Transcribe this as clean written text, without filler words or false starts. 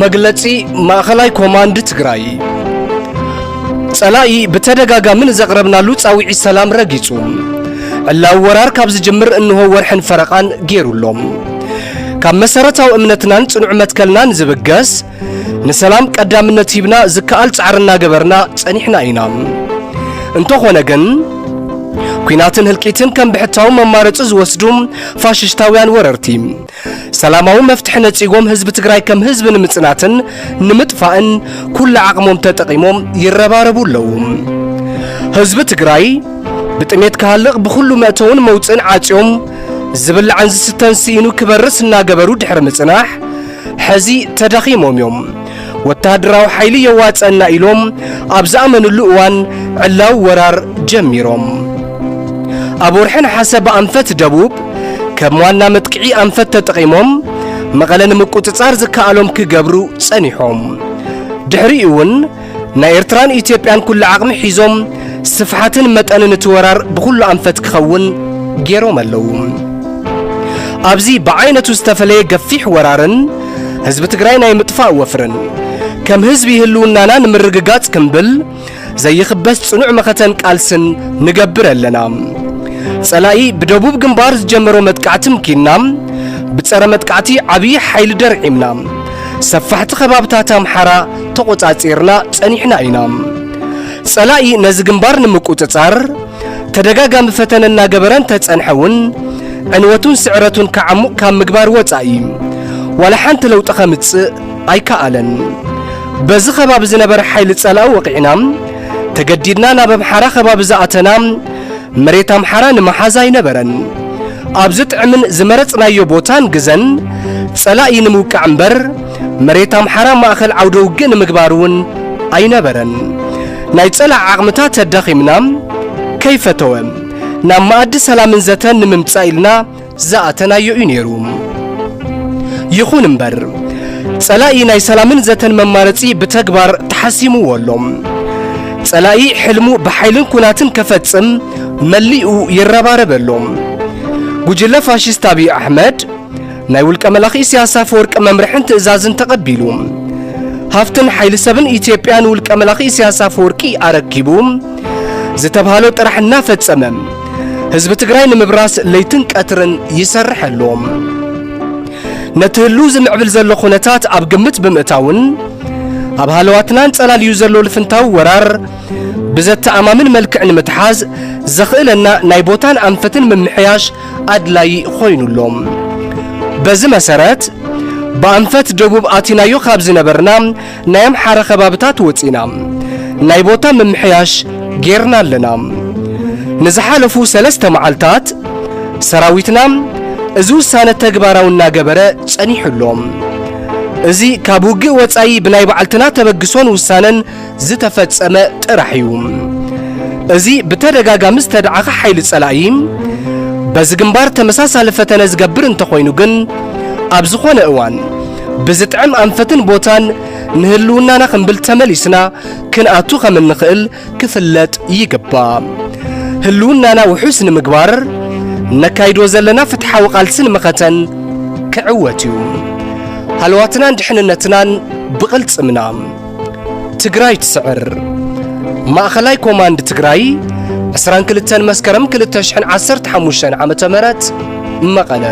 مغلطي ማእኸላይ ኮማንድ ትግራይ ጸላኢ በተደጋጋምን ዘቅረብናሉ ጻዊዒ ሰላም ረጊጹ አላወራር ካብ ዝጅምር እንሆ ወርሕን ፈረቃን ጌሩሎም ካብ መሰረታው እምነትናን ጽኑዕ መትከልናን ዝብገስ ንሰላም ቀዳምነት ይብና ዝከአል ጻዕርና ገበርና ጸኒሕና ኢና እንተኾነ ግን ኩናትን ህልቂትን ከም ብሕታው መማረጽ ዝወስዱም ፋሽስታውያን ወረርቲ ሰላማዊ መፍትሕ ነጽጎም ህዝብ ትግራይ ከም ህዝብ ንምጽናትን ንምጥፋእን ኩሉ ዓቅሞም ተጠቂሞም ይረባረቡለው ህዝብ ትግራይ ብጥሜት ካህልቕ ብኩሉ መእተውን መውጽን ዓጽዮም ዝብልዓን ዝስተን ሲኢኑ ክበርስ እናገበሩ ድሕሪ ምጽናሕ ሕዚ ተዳኺሞም እዮም ወታደራዊ ኃይሊ የዋጸና ኢሎም ኣብዛመንሉ እዋን ዕላው ወራር ጀሚሮም አቦርሕን ሐሰብ አንፈት ደቡብ ከመዋና መጥቅዒ አንፈት ተጠቂሞም መቀለን ምቁጥጻር ዝካአሎም ክገብሩ ጸኒሖም ድሕሪውን ናይ ኤርትራን ኢትዮጵያን ኩሉ ዓቅሚ ሒዞም ስፍሓትን መጠንን ትወራር ብኩሉ አንፈት ክኸውን ጌሮም አለው ኣብዚ በዓይነቱ ዝተፈለየ ገፊሕ ወራርን ህዝብ ትግራይ ናይ ምጥፋእ ወፍርን ከም ህዝብ ይህልውናና ንምርግጋጽ ክንብል ዘይኽበስ ጽኑዕ መኸተን ቃልስን ንገብር ኣለና ጸላኢ በደቡብ ግንባር ዝጀመሮ መጥቃዕትም ኪናም በጸረ መጥቃዕቲ ዓብይ ኃይል ደርዒምና ሰፋሕቲ ከባብታት አምሓራ ተቆጻጺርና ጸኒሕና ኢና ጸላኢ ነዚ ግንባር ንምቁጽጻር ተደጋጋሚ ፈተነና ገበረን ተጸንሐውን ዕንወቱን ስዕረቱን ከዓሙቅ ካብ ምግባር ወጻኢ ወላ ሓንቲ ለውጥ ከምጽእ ኣይከኣለን በዚ ከባቢ ዝነበረ ኃይል ጸላኢ ወቂዕና ተገዲድና ናብ አምሓራ ከባቢ ዝኣተና መሬት አምሓራ ንመሓዛ ይነበረን ኣብዚ ጥዕምን ዝመረጽናዮ ቦታን ግዘን ጸላኢ ንምውቃዕ እምበር መሬት አምሓራ ማእኸል ዓውደ ውግእ ንምግባሩን ኣይነበረን ናይ ጸላኢ ዓቕምታት ተዳኺምና ከይፈተወ ናብ ማዕዲ ሰላምን ዘተን ንምምጻእ ኢልና ዝኣተናዮ እዩ ነይሩ ይኹን እምበር ጸላኢ ናይ ሰላምን ዘተን መማረጺ ብተግባር ተሓሲሙዎሎም ጸላኢ ሕልሙ በኃይልን ኩናትን ከፈጽም መሊኡ ይረባረበሎም ጉጅለ ፋሽስት አብይ አሕመድ ናይ ውልቀ መላኺ ኢሳያስ አፈወርቂ መምርሕን ትእዛዝን ተቀቢሉ ሃፍትን ኃይል ሰብን ኢትዮጵያን ውልቀ መላኺ ኢሳያስ አፈወርቂ አረኪቡ ዝተባሃለው ጥራሕና ፈጸመ ህዝብ ትግራይ ንምብራስ ለይትን ቀትርን ይሰርሐሎም ነትህሉ ዝምዕብል ዘሎ ኩነታት ኣብ ግምት ብምእታውን ኣብ ሃለዋትናን ጸላልዩ ዘሎ ልፍንታው ወራር بزتأمامن ملكعن متحاز زخيلنا نايبوتان أنفتن من محياش أدلاي خوينو اللوم بزي مسارات بأنفت دوبوب آتينا يو خابزنا برنام نايم حارة خبابتات وطينا نايبوتان من محياش غيرنا لنا نزحالفو سلسة معالتات سراويتنا ازو سانة تقباراونا قبرة تسانيح اللوم ازي كابوغي وطاي بناي بعلتنا تبقسون وسانن زتفت سماء ترحيوم ازي بتدقاقا مستدعاق حيل السلايم بزقنبار تمساسا لفتنا زقبر انتخوينو جن ابزخون اوان بزتعم انفتن بوتان نهلونا نخنبل تمليسنا كن اتوخا من نخل كفلت يقبا هلونا وحسن مقبار نكايدو زلنا فتحا وقالسن مختن كعواتيوم هلواتنان دحننتنان بقلت منام تግራይ تسعر ማእኸላይ ኮማንድ ትግራይ 22 መስከረም 2015 ዓመተ ምህረት መቐለ